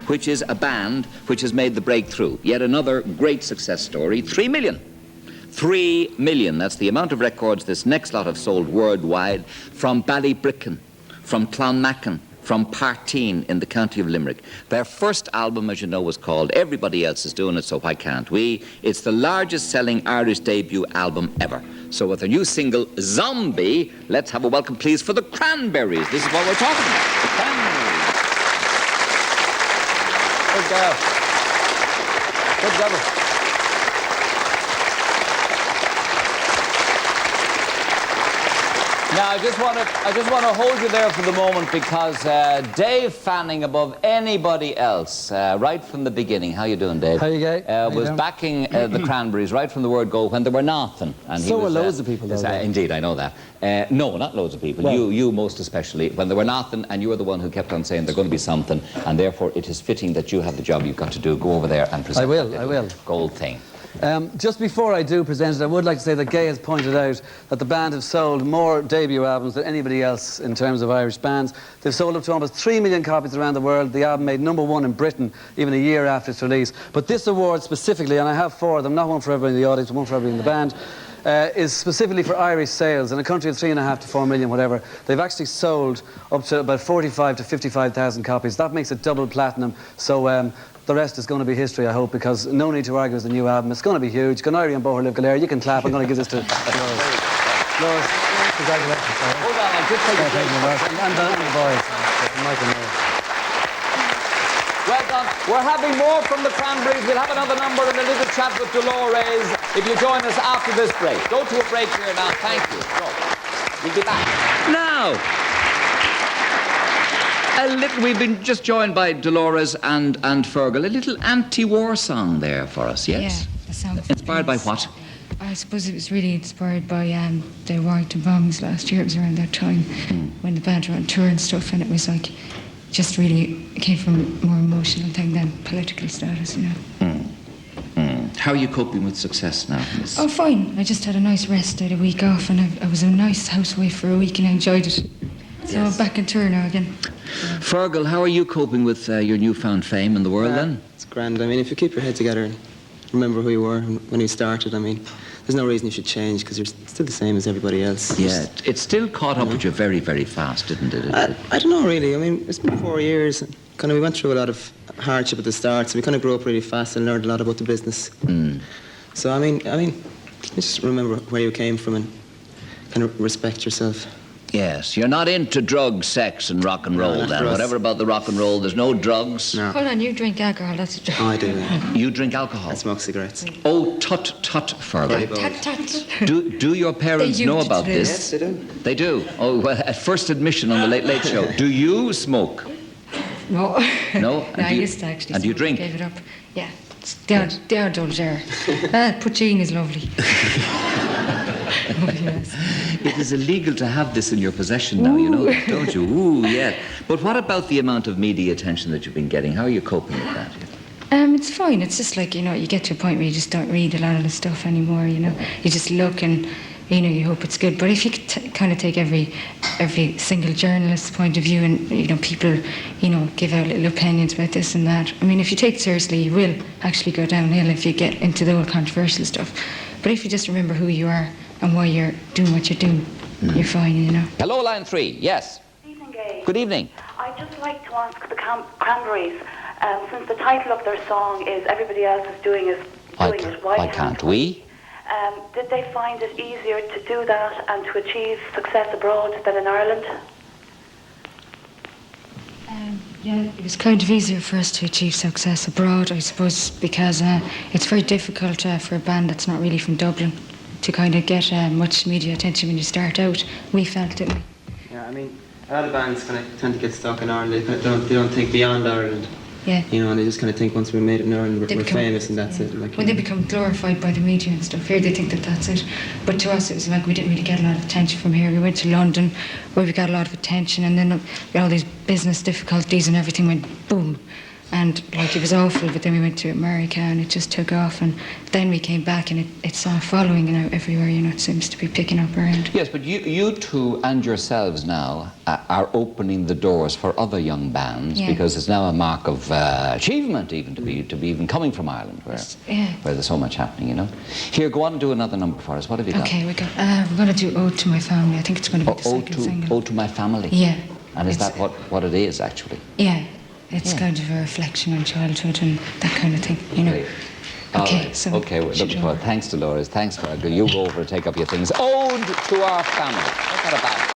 which is a band which has made the breakthrough. Yet another great success story, 3 million. 3 million, that's the amount of records this next lot have sold worldwide, from Ballybricken, from Clonmacon, from Parteen in the county of Limerick. Their first album, as you know, was called Everybody Else Is Doing It, So Why Can't We? It's the largest selling Irish debut album ever. So with their new single, Zombie, let's have a welcome, please, for the Cranberries. This is what we're talking about, the Cranberries. Good girl. Good girl. Now, I just want to hold you there for the moment because Dave Fanning, above anybody else, right from the beginning. How you doing, Dave? How you going? Was backing the Cranberries right from the word go when there were nothing. And so were loads of people, though. Indeed, I know that. No, not loads of people. Well, you most especially. When there were nothing, and you were the one who kept on saying there's going to be something, and therefore it is fitting that you have the job you've got to do. Go over there and present. I will. Gold thing. Just before I do present it, I would like to say that Gay has pointed out that the band have sold more debut albums than anybody else in terms of Irish bands. They've sold up to almost 3 million copies around the world. The album made #1 in Britain even a year after its release. But this award specifically, and I have 4 of them, not one for everybody in the audience, but one for everybody in the band, is specifically for Irish sales. In a country of 3.5 to 4 million, whatever, they've actually sold up to about 45 to 55,000 copies. That makes it double platinum. So the rest is going to be history, I hope, because no need to argue with the new album. It's going to be huge. Ganari and Boher Liv Galera, you can clap. I'm going to give this to Lois. Congratulations. Hold on, I'll just take a break. And the boys. Well done. We're having more from the Cranberries. We'll have another number and a little chat with Dolores if you join us after this break. Go to a break here now. Thank you. So, we'll be back. Now, we've been just joined by Dolores and Fergal. A little anti-war song there for us, yes? Yeah, the song. Inspired by what? I suppose it was really inspired by the Warrington bombings last year. It was around that time when the band were on tour and stuff, and it was like, just really, it came from a more emotional thing than political status, you know. How are you coping with success now? Oh, fine. I just had a nice rest, I had a week off, and I was a nice housewife for a week, and I enjoyed it. So I'm back in tour now again. Fergal, how are you coping with your newfound fame in the world then? It's grand. I mean, if you keep your head together and remember who you were when you started, I mean, there's no reason you should change because you're still the same as everybody else. Yeah, it still caught up with you very, very fast, didn't it? I don't know, really. I mean, it's been 4 years. Kind of, we went through a lot of hardship at the start, so we kind of grew up really fast and learned a lot about the business. So, I mean, just remember where you came from and kind of respect yourself. Yes, you're not into drugs, sex and rock and roll then. Whatever about the rock and roll, there's no drugs. No. Hold on, you drink alcohol, that's a drug. Oh, I do, yeah. You drink alcohol? I smoke cigarettes. Oh, tut, Fergal. Tut. Do your parents know about this? Yes, they do. They do? Oh, well, at first admission on the Late Late Show. Do you smoke? No. No? No, I used to actually. And do you drink? Gave it up. Yeah. They are dull there. Poutine is lovely. Oh, yes. It is illegal to have this in your possession now, you know that, don't you? Ooh, yeah. But what about the amount of media attention that you've been getting? How are you coping with that? It's fine. It's just like, you know, you get to a point where you just don't read a lot of the stuff anymore, you know. You just look and, you know, you hope it's good. But if you could kind of take every single journalist's point of view and, you know, people, you know, give out little opinions about this and that. I mean, if you take it seriously, you will actually go downhill if you get into the whole controversial stuff. But if you just remember who you are and why you're doing what you're doing, you're fine, you know. Hello, line 3. Yes. Good evening, Gay. Good evening. I'd just like to ask the Cranberries, since the title of their song is Everybody Else Is Doing It, Why Can't We? Did they find it easier to do that and to achieve success abroad than in Ireland? Yeah, it was kind of easier for us to achieve success abroad, I suppose, because it's very difficult for a band that's not really from Dublin to kind of get much media attention when you start out. We felt it. Yeah, I mean, a lot of bands kind of tend to get stuck in Ireland. They don't think beyond Ireland. Yeah. You know, and they just kind of think once we're made it in Ireland, we're famous and that's it. Like, when they become glorified by the media and stuff here, they think that that's it. But to us, it was like we didn't really get a lot of attention from here. We went to London, where we got a lot of attention, and then all these business difficulties and everything went boom. and like it was awful. But then we went to America, and it just took off. And then we came back, and it's following now everywhere. You know, it seems to be picking up around. Yes, but you two and yourselves now are opening the doors for other young bands, because it's now a mark of achievement even to be even coming from Ireland, where there's so much happening. You know. Here, go on and do another number for us. What have you got? Okay, we're going to do "Ode to My Family." I think it's going to be the second single. Ode to My Family. Yeah. And is that what it is actually? Yeah. It's kind of a reflection on childhood and that kind of thing, you know. Great. Okay, right. so... Okay, we're looking for it. Thanks, Dolores. Thanks, Fergal. You go over and take up your things. Ode to Our Family. What's that about?